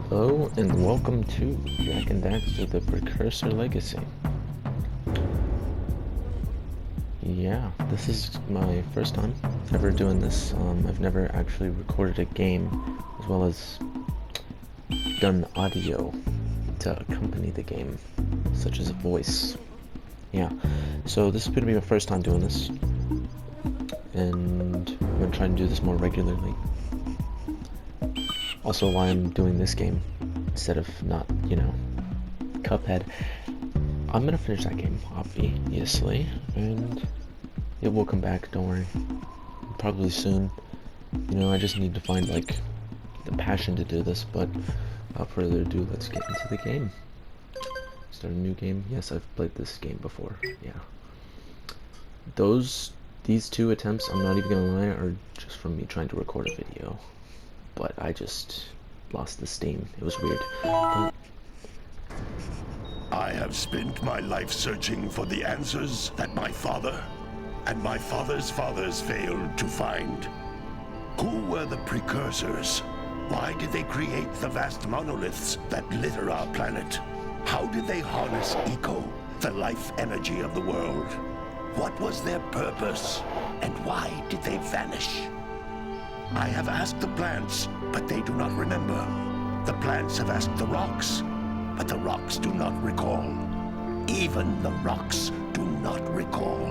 Hello and welcome to Jak and Daxter, the Precursor Legacy. Yeah, this is my first time ever doing this. I've never actually recorded a game as well as done audio to accompany the game, such as a voice. Yeah, so this is going to be my first time doing this, and I'm going to try and do this more regularly. Also, why I'm doing this game instead of not, Cuphead. I'm gonna finish that game, obviously, and it will come back, don't worry. Probably soon. I just need to find, the passion to do this, but without further ado, let's get into the game. Start a new game. Yes, I've played this game before, yeah. These two attempts, I'm not even gonna lie, are just from me trying to record a video. But I just lost the steam. It was weird. But I have spent my life searching for the answers that my father and my father's fathers failed to find. Who were the precursors? Why did they create the vast monoliths that litter our planet? How did they harness eco, the life energy of the world? What was their purpose? And why did they vanish? I have asked the plants, but they do not remember. The plants have asked the rocks, but the rocks do not recall. Even the rocks do not recall.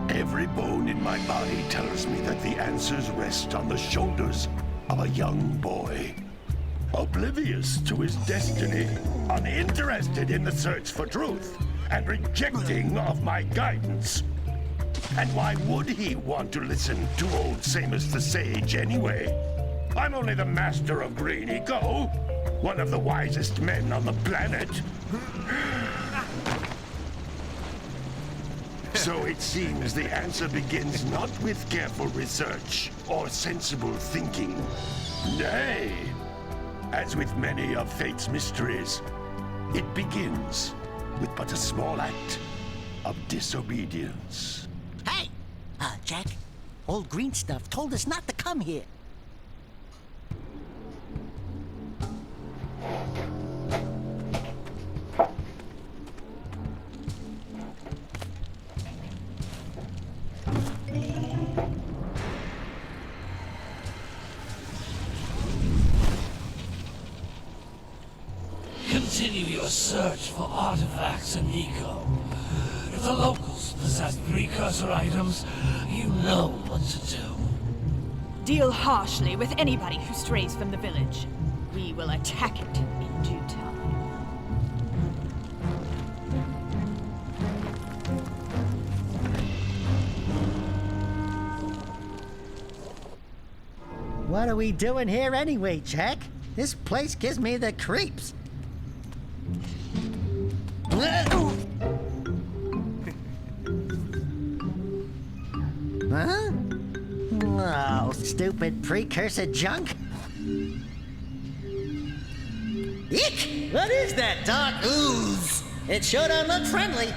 Every bone in my body tells me that the answers rest on the shoulders of a young boy. Oblivious to his destiny, uninterested in the search for truth, and rejecting of my guidance. And why would he want to listen to old Samus the Sage anyway? I'm only the master of green eco, one of the wisest men on the planet. So it seems the answer begins not with careful research or sensible thinking. Nay, as with many of fate's mysteries, it begins with but a small act of disobedience. Hey! Jak, old green stuff told us not to come here. Continue your search for artifacts and eco. If the locals possess precursor items, you know what to do. Deal harshly with anybody who strays from the village. We will attack it in due time. What are we doing here anyway, Jak? This place gives me the creeps. Huh? Oh, stupid precursor junk. Eek! What is that dark ooze? It sure don't look friendly.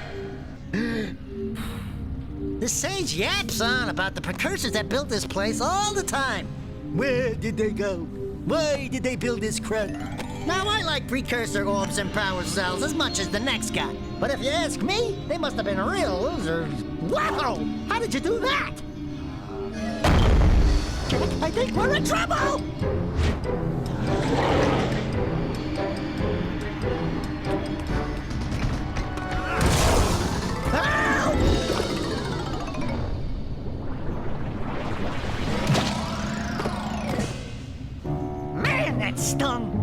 The sage yaps on about the precursors that built this place all the time. Where did they go? Why did they build this crud? Now, I like precursor orbs and power cells as much as the next guy. But if you ask me, they must have been real losers. Wow! How did you do that? I think we're in trouble! Man, that stung!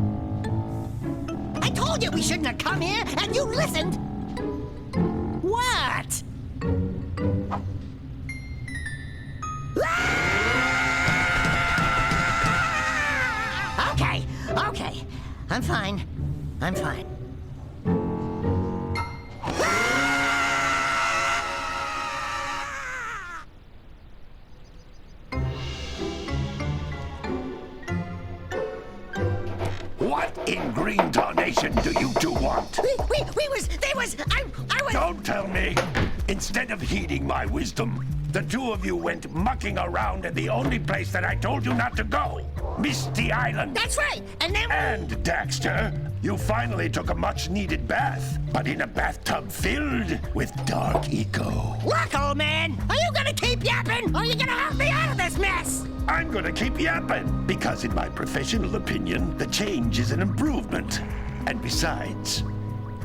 I told you we shouldn't have come here, and you listened! What? Okay. I'm fine. What in green tarnation do you two want? I was... Don't tell me! Instead of heeding my wisdom, the two of you went mucking around in the only place that I told you not to go. Misty Island. That's right. And then And Daxter, you finally took a much-needed bath, but in a bathtub filled with dark eco. look, old man. Are you gonna keep yapping, or are you gonna help me out of this mess? I'm gonna keep yapping, because in my professional opinion, the change is an improvement. And besides,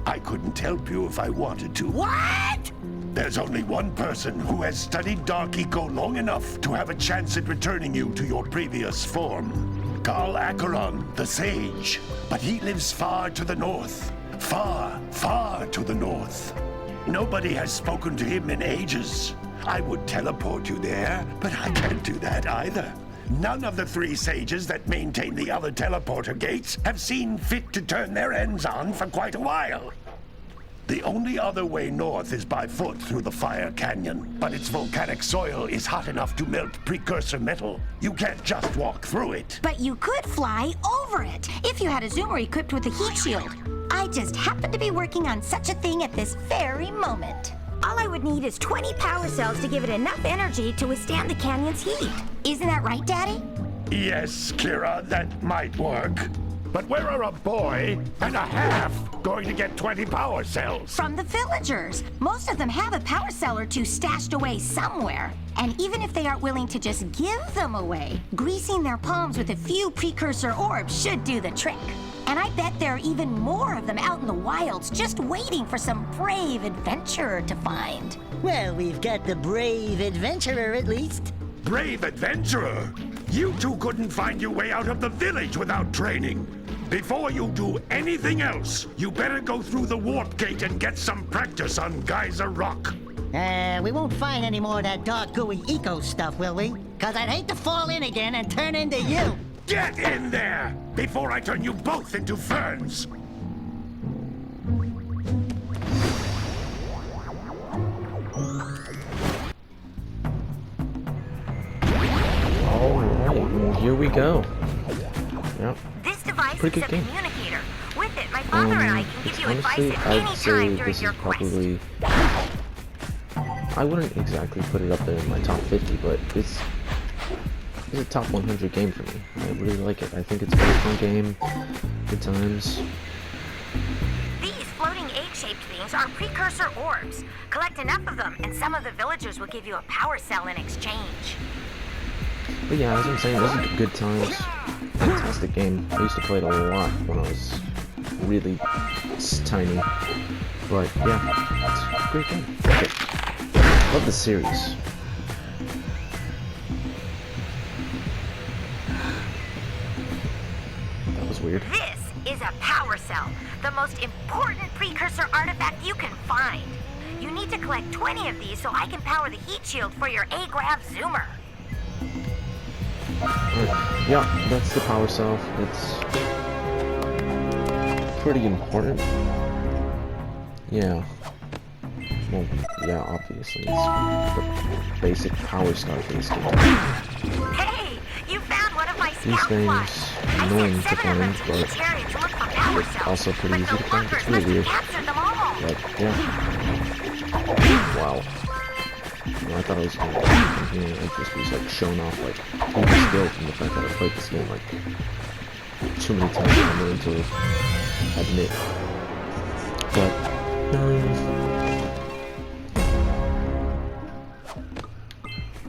I couldn't help you if I wanted to. What? There's only one person who has studied Dark Eco long enough to have a chance at returning you to your previous form. Carl Acheron, the Sage. But he lives far to the north. Far, far to the north. Nobody has spoken to him in ages. I would teleport you there, but I can't do that either. None of the 3 sages that maintain the other teleporter gates have seen fit to turn their ends on for quite a while. The only other way north is by foot through the Fire Canyon, but its volcanic soil is hot enough to melt precursor metal. You can't just walk through it. But you could fly over it if you had a zoomer equipped with a heat shield. I just happen to be working on such a thing at this very moment. All I would need is 20 power cells to give it enough energy to withstand the canyon's heat. Isn't that right, Daddy? Yes, Kira, that might work. But where are a boy and a half going to get 20 power cells? From the villagers. Most of them have a power cell or two stashed away somewhere. And even if they aren't willing to just give them away, greasing their palms with a few precursor orbs should do the trick. And I bet there are even more of them out in the wilds just waiting for some brave adventurer to find. Well, we've got the brave adventurer at least. Brave adventurer! You two couldn't find your way out of the village without training. Before you do anything else, you better go through the warp gate and get some practice on Geyser Rock. We won't find any more of that dark gooey eco stuff, will we? Cause I'd hate to fall in again and turn into you. Get in there before I turn you both into ferns. Alright, here we go. Yep. This device Pretty is a good game. communicator. With it, my father and I can give you advice Honestly, at I'd any say time during this is your quest. probably... I wouldn't exactly put it up there in my top 50, but it's a top 100 game for me. I really like it. I think it's a very fun game. Good times. These floating egg-shaped things are precursor orbs. Collect enough of them, and some of the villagers will give you a power cell in exchange. But yeah, as I'm saying, those are good times. Fantastic game. I used to play it a lot when I was really tiny. But yeah, it's a great game. Love it. Love the series. That was weird. This is a power cell, the most important precursor artifact you can find. You need to collect 20 of these so I can power the heat shield for your A-Grav zoomer. Alright, yeah, that's the power cell. It's pretty important. Yeah. Well, yeah, obviously. It's the basic power star for this game. Hey, you found one of my These scout things, flies. I annoying sent to 7 of them find, to each but area to look for power cells. also pretty but easy the to find. workers It's really must have weird. captured them all. But, yeah. Wow. Well, I thought I was going to come here and just was like showing off like all the skill from the fact that I played this game like too many times I'm willing to admit. But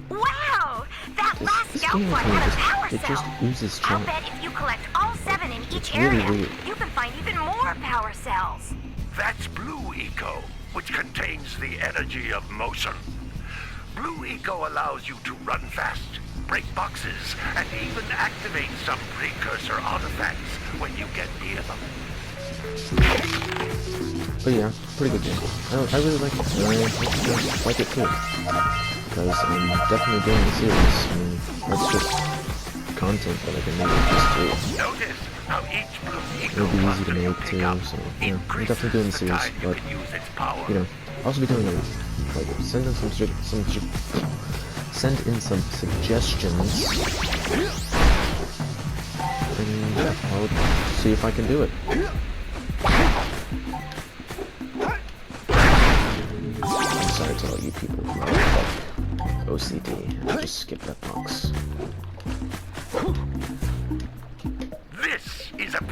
Wow! That last this scout game fly kind had a of power it cell. just oozes I'll charm. bet if you collect all 7 in each It's really area, weird. you can find even more power cells. That's Blue Eco, which contains the energy of motion. Blue Eco allows you to run fast, break boxes, and even activate some precursor artifacts when you get near them. But yeah, pretty good game. I really like it. I like it too. Because I'm definitely doing the series. I mean, that's just content that I can maybe just do. Notice how each Blue Eco It'll be easy to cluster you make pick too, up so yeah, I'm increases definitely doing the the series, time you but can use its power. you know, I'll also be doing like send in some suggestions, and yeah, I'll see if I can do it. I'm sorry to all you people who have like OCD. I'll just skip that box.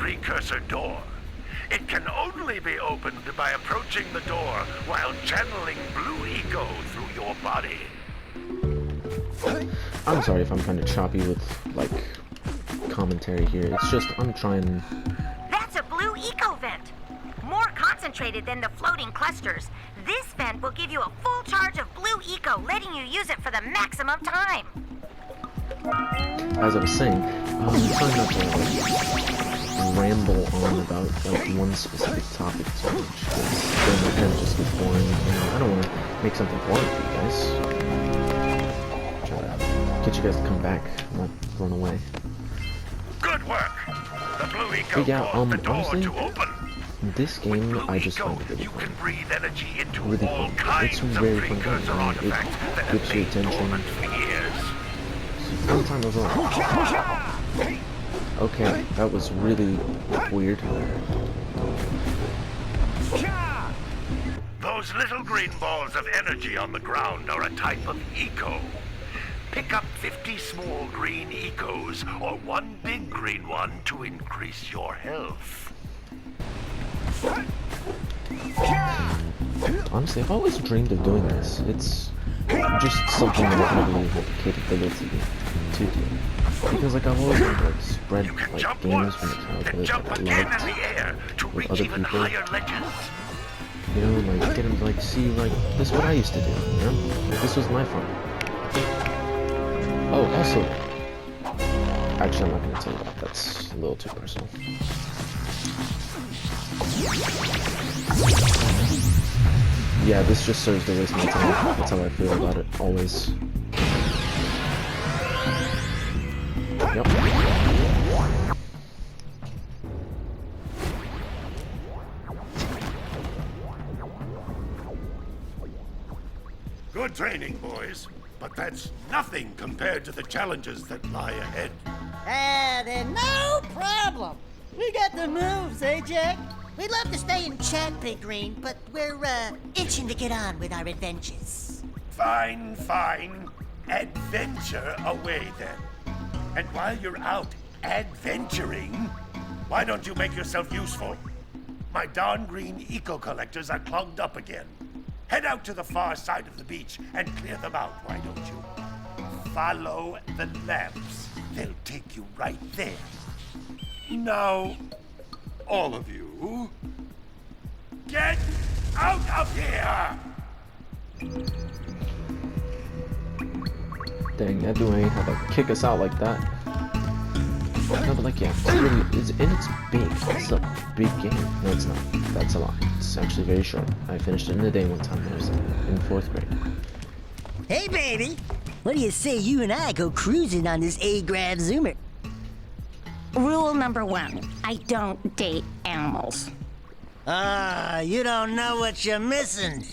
precursor door. It can only be opened by approaching the door while channeling blue eco through your body. I'm sorry if I'm kind of choppy with, like, commentary here. It's just, I'm trying... That's a blue eco vent. More concentrated than the floating clusters. This vent will give you a full charge of blue eco, letting you use it for the maximum time. As I was saying, I'm trying not to, like, ramble on about, like, one specific topic too much, because then my head just gets boring, and I don't want to make something boring for you guys. Try to get you guys to come back, not run away. Good work. The blue eco But yeah, caused the door honestly, to open. this With game, blue I just eco, find it really you fun. can breathe energy into Really all fun. kinds It's of very fun game, precursor and artifacts that it have gets your lain attention. dormant for years. One time I was like, okay, that was really weird. Those little green balls of energy on the ground are a type of eco. Pick up 50 small green ecos or one big green one to increase your health. Honestly, I've always dreamed of doing this. It's just something that I don't really have the capability to do. Because, like, I've always wanted to, like, spread, You can like, jump games once, from my then childhood jump that I again in loved. the air to with reach other even people. higher ledges. You know, like, get them to, like, see, like, this is what I used to do, you know? Like, this was my fun. Oh, also... Actually, I'm not gonna tell you that. That's a little too personal. Yeah, this just serves to waste my time. That's how I feel about it, always. Yep. Good training, boys. But that's nothing compared to the challenges that lie ahead. Then no problem. We got the moves, eh, Jak? We'd love to stay and chat, Big Green, but we're, itching to get on with our adventures. Fine, fine. Adventure away, then. And while you're out adventuring, why don't you make yourself useful? My darn green eco-collectors are clogged up again. Head out to the far side of the beach and clear them out, why don't you? Follow the lamps. They'll take you right there. Now, all of you, get out of here! Dang, that dude ain't had to kick us out like that. No, but like, yeah, it's really, it's big. It's a big game. No, it's not. That's a lie. It's actually very short. I finished it in a day one time when I was in 4th grade. Hey, baby. What do you say you and I go cruising on this A-Grab Zoomer? Rule number 1, I don't date animals. You don't know what you're missing.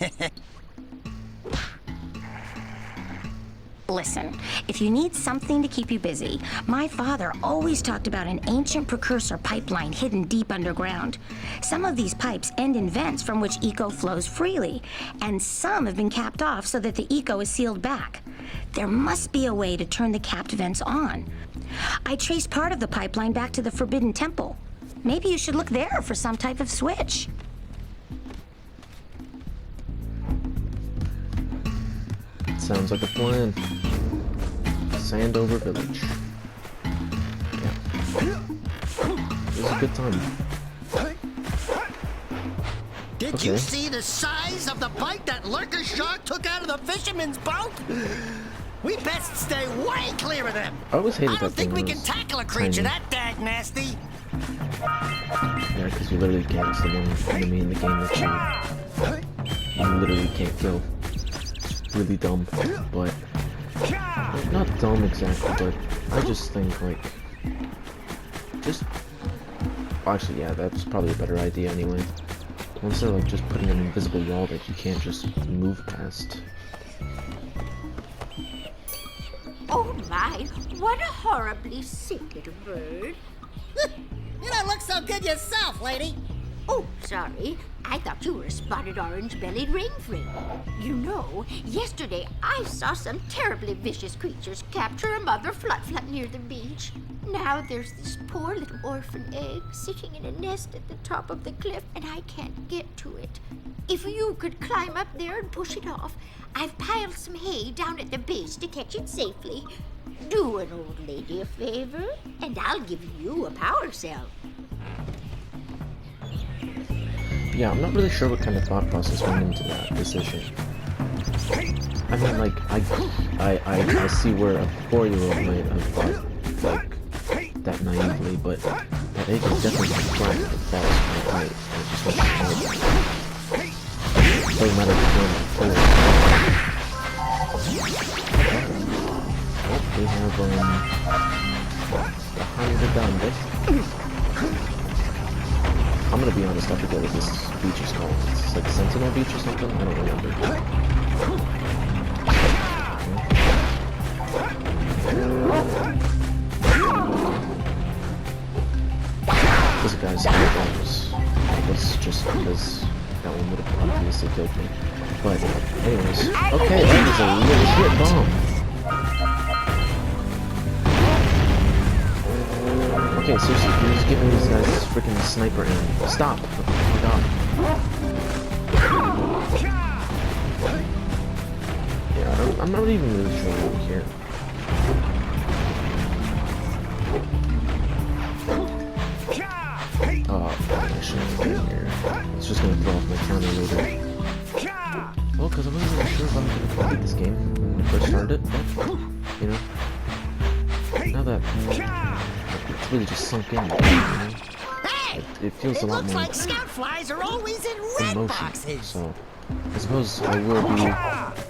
Listen, if you need something to keep you busy, my father always talked about an ancient precursor pipeline hidden deep underground. Some of these pipes end in vents from which eco flows freely, and some have been capped off so that the eco is sealed back. There must be a way to turn the capped vents on. I traced part of the pipeline back to the Forbidden Temple. Maybe you should look there for some type of switch. Sounds like a plan. Sandover Village. Yeah. It was a good time. Did Okay. you see the size of the bite that lurker shark took out of the fisherman's boat? We best stay way clear of them. I always hated I that don't think thing we when can it was tackle a creature tiny. that dag nasty. Yeah, because you literally can't. It's the one enemy in the game that you literally can't kill. It's really dumb, but not dumb exactly. But I just think like, just actually, yeah, that's probably a better idea anyway. Instead of like just putting an invisible wall that you can't just move past. Oh my, what a horribly sick little bird. You don't look so good yourself, lady. Oh, sorry. I thought you were a spotted orange-bellied rainframe. You know, yesterday I saw some terribly vicious creatures capture a mother flutflut near the beach. Now there's this poor little orphan egg sitting in a nest at the top of the cliff, and I can't get to it. If you could climb up there and push it off, I've piled some hay down at the base to catch it safely. Do an old lady a favor, and I'll give you a power cell. Yeah, I'm not really sure what kind of thought process went into that decision. I mean, like, I see where a 4-year-old might have thought, like, that naively, but that egg is definitely cracked that falls from the height, and it just went hard. It doesn't matter if you're doing it Oh, we have, 100 done, I'm gonna be honest, I forget what this beach is called. It's like Sentinel Beach or something? I don't remember. This guy's was just because that one would have obviously killed me. But, anyways. Okay, that is a legit bomb. Okay, seriously, you're just giving these guys this freaking sniper aim. Stop! Oh my god. Yeah, I'm not even really sure what here. Oh, I shouldn't be here. It's just gonna throw off my counter later. Well, because I wasn't really sure if I was gonna complete this game when we first started it, but, you know. Now that it's really just sunk in, you know? Hey! It feels a lot looks more like scout flies are always in red emotion. boxes. So, I suppose I will be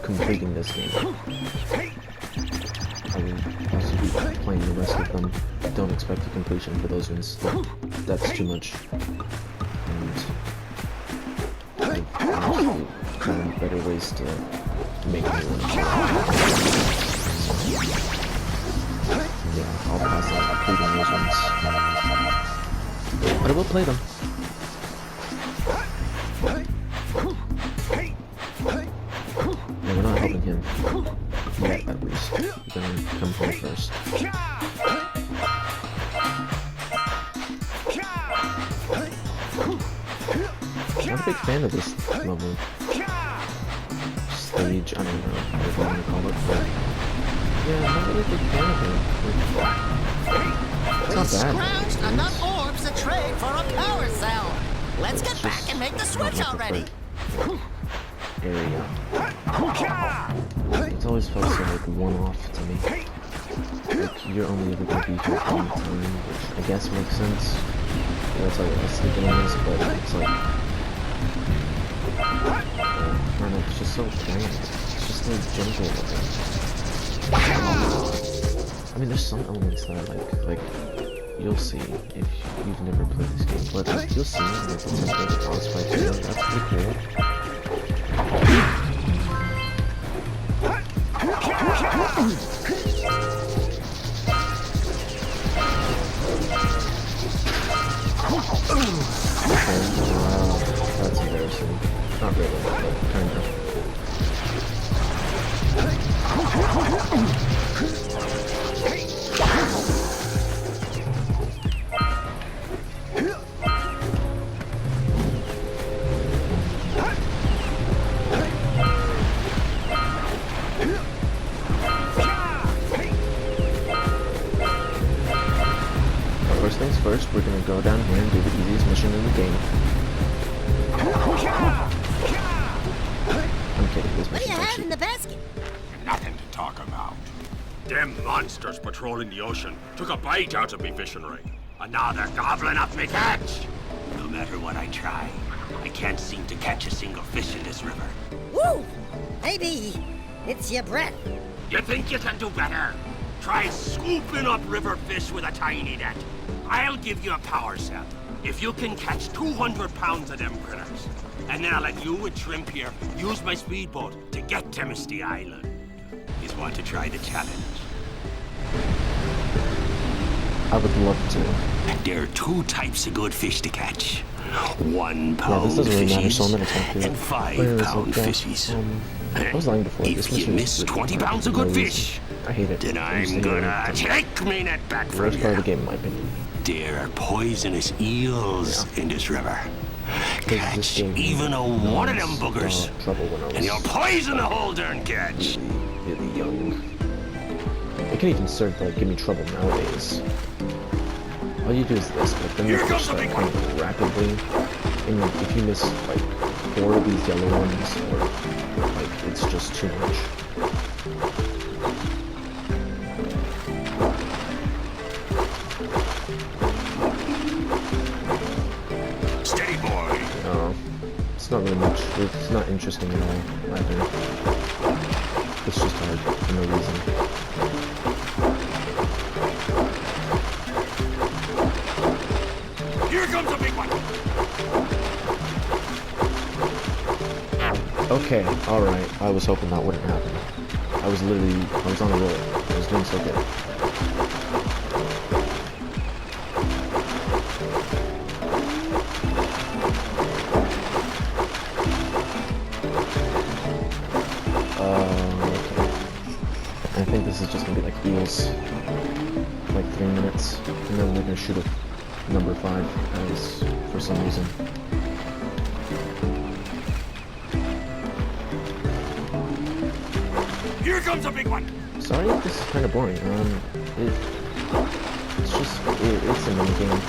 completing this game. I will also be playing the rest of them. Don't expect a completion for those ones. That's too much. And I've actually found better ways to make me want to play. Yeah, I'll pass out completing those ones. But I will play them. No, we're not helping him. Yet, at least. We're gonna come here first. I'm not a big fan of this level. Stage, I don't know whatever you want to call it, but yeah, I'm not really a big fan of it. It's not bad. Scrounged enough orbs to trade for a power cell. Let's get back and make the switch already. Area. It's always felt so like one-off to me. Like you're only ever gonna be here for one time, which I guess makes sense. That's how the rest of the game is, but it's like I don't know, it's just so plain. It's just so gentle looking. I mean, there's some elements that I like you'll see if you've never played this game, but you'll see like the template boss fight here. That's pretty cool. Wow, that's embarrassing. Not really, but kind of. First things first, we're gonna go down here and do the easiest mission in the game. I'm kidding, this What do you mission's have actually... in the basket? Nothing to talk about. Them monsters patrolling the ocean took a bite out of me fishing ring. And now they're gobbling up me catch. No matter what I try, I can't seem to catch a single fish in this river. Woo! Maybe it's your breath. You think you can do better? Try scooping up river fish with a tiny net. I'll give you a power cell if you can catch 200 pounds of them critters. And then I'll let you and Shrimp here use my speedboat to get to Misty Island. You want to try the challenge? I would love to. There are two types of good fish to catch. 1 Yeah, pound this doesn't really matter, so I'm fishies gonna talk to you. and 5 Where is it? pound Yeah, fishies. I was lying before. This If you mission miss is 20 hard pounds of for no good reason. fish, I hate it. Then I'm Just hate it. gonna take me net back The from worst part of the you. game, in my opinion. There are poisonous eels in this river. This Catch game even one of them non-stop buggers, trouble when I and you'll was poison the whole darn catch. really young. It can even start to like give me trouble nowadays. All you do is this, but then Here you comes start the big coming rapidly, and if you miss like 4 of these yellow ones, or like it's just too much. Steady, boy. It's not really much. It's not interesting at all, either. It's just hard for no reason. Here comes a big one. Okay, alright. I was hoping that wouldn't happen. I was on a roll. I was doing so good. Okay. I think this is just gonna be like eels. Like 3 minutes. And then we're gonna shoot a number 5 as for some reason. Here comes a big one. Sorry if this is kind of boring. It's a mini game.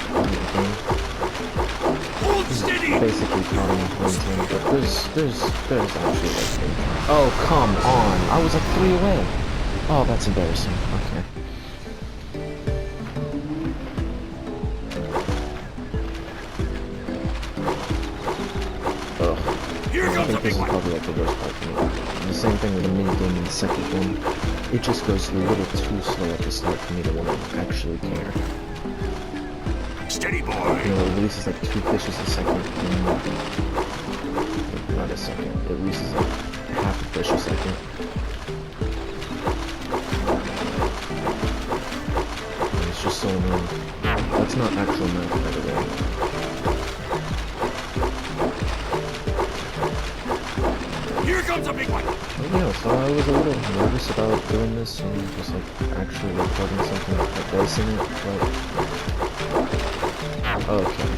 Hold steady. Basically plotting content, but there's actually like. Oh come on! I was like 3 away. Oh, that's embarrassing. Okay. Ugh. Here I comes a think this big is one. probably like the worst part for me. The same thing with the mini game in the second one. It just goes a little too slow at the start for me to want to actually care. Steady, boy. You know, it releases like 2 fishes a second. Not a second. It releases like half a fish a second. And it's just so annoying. That's not actual math, by the way. Here comes a big one. Yeah, so I was a little nervous about doing this and just like actually recording something like voicing it, but okay.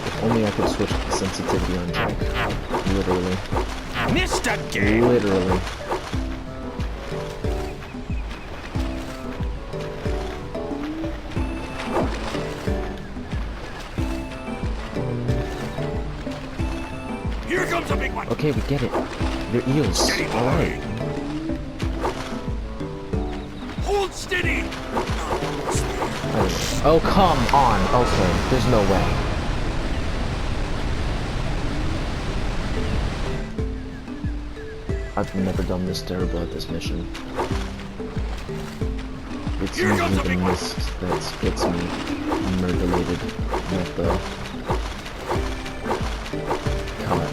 If only I could switch the sensitivity on Jak. Literally. Missed again. Literally. Here comes a big one. Okay, we get it. They're eels. Steady, boy. Alright. Hold steady. I don't know. Oh, come on. Okay, there's no way. I've never done this terrible at this mission. It's Here comes usually a big the one. mist that gets me murderlated, not the cut.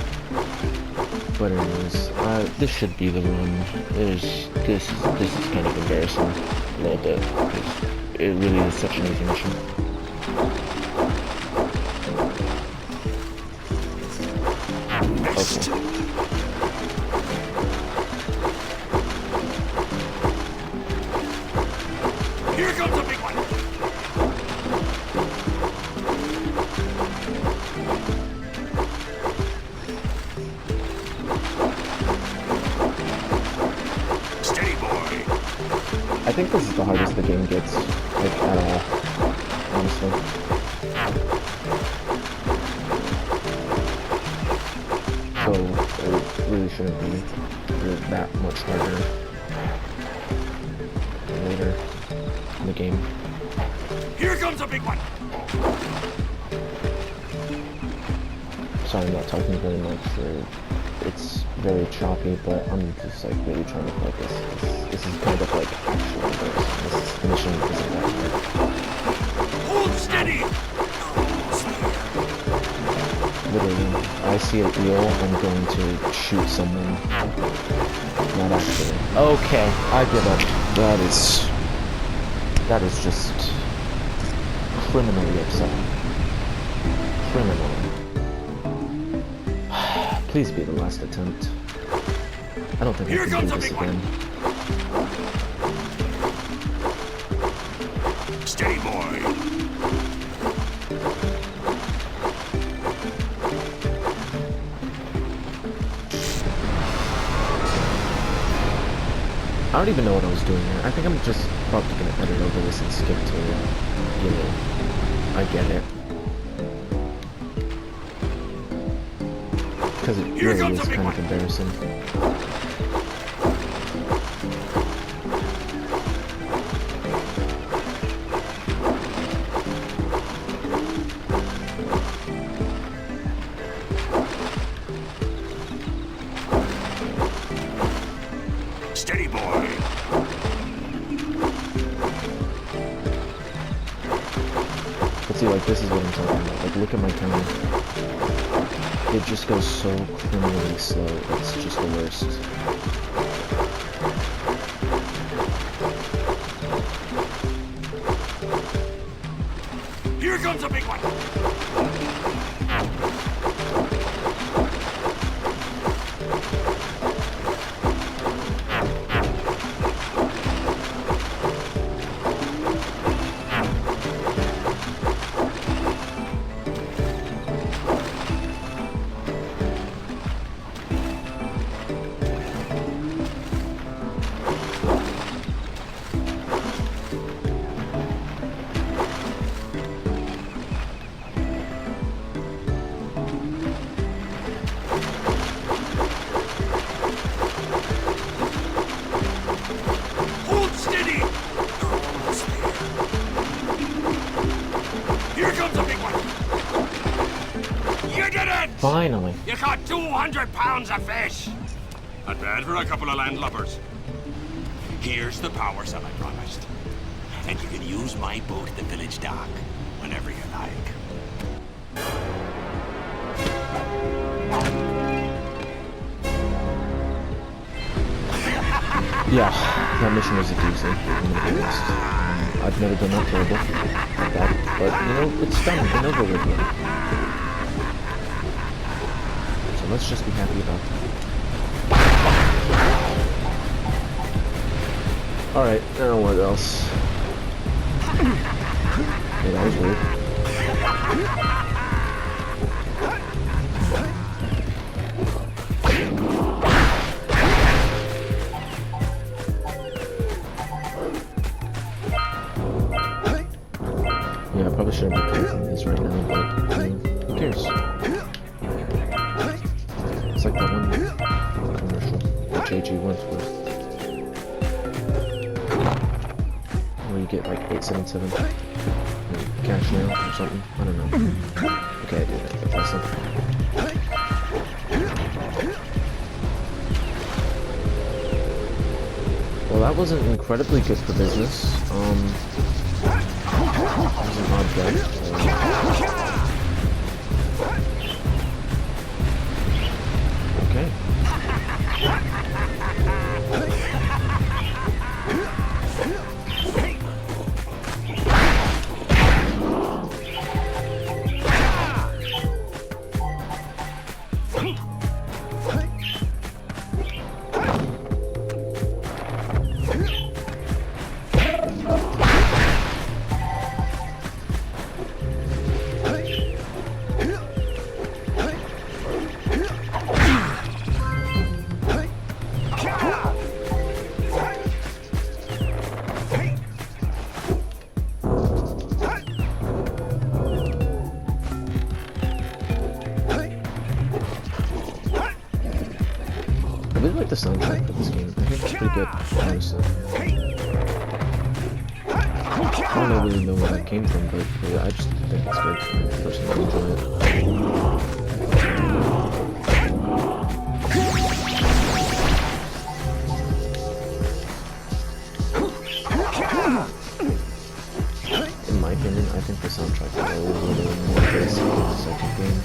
But anyways, this should be the run. This is kind of embarrassing a little bit, because it really is such an easy mission. Missed. Okay. Here comes a big one. Steady, boy. I think this is the hardest the game gets, like, at all, honestly. So, it really shouldn't be that much harder later in the game. Here comes a big one. Sorry, I'm not talking very much. It's very choppy, but I'm just like really trying to focus. This is kind of like actual embarrassing. This mission isn't that hard. Hold steady. Literally, I see an eel, I'm going to shoot someone. Not actually. Okay, I give up. That is just criminally upsetting. Criminally. Please be the last attempt. I don't think I can do this again. Steady, boy. I don't even know what I was doing there. I think I'm just probably gonna edit over this and skip to, you know, I get it. Because it really is kind of embarrassing. Steady, boy. But see, like, this is what I'm talking about. Like, look at my camera. It just goes so criminally slow. It's just the worst. Here comes a big one! Hold steady! You're almost there. Here comes a big one! You did it! Finally. You caught 200 pounds of fish! Not bad for a couple of landlubbers. Here's the power cell I promised. And you can use my boat at the village dock whenever you like. Yeah, that mission was a doozy, I'm gonna be honest. I've never done that terrible like that, but, you know, it's done and over with now. So let's just be happy about that. Alright, I don't know what else. Yeah, that was weird. Yeah, I probably shouldn't be clicking these right now, but I mean, who cares? It's like that one commercial that JG went with. Where you get like 877 cash now or something. I don't know. Okay, I did it. That's something. Well, that wasn't incredibly good for business. There's an object. Okay. I really like the soundtrack for this game. I think it's pretty good, honestly. I don't really know where that came from, but yeah, I just think it's good. I personally enjoy it. In my opinion, I think the soundtrack is a little more basic than the second game.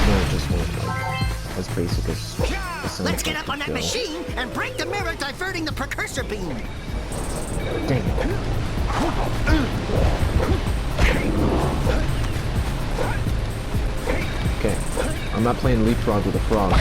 No, just more like as basic as the soundtrack. Let's get up on that could go. machine and break the mirror diverting the precursor beam. Dang it. Okay, I'm not playing leapfrog with a frog.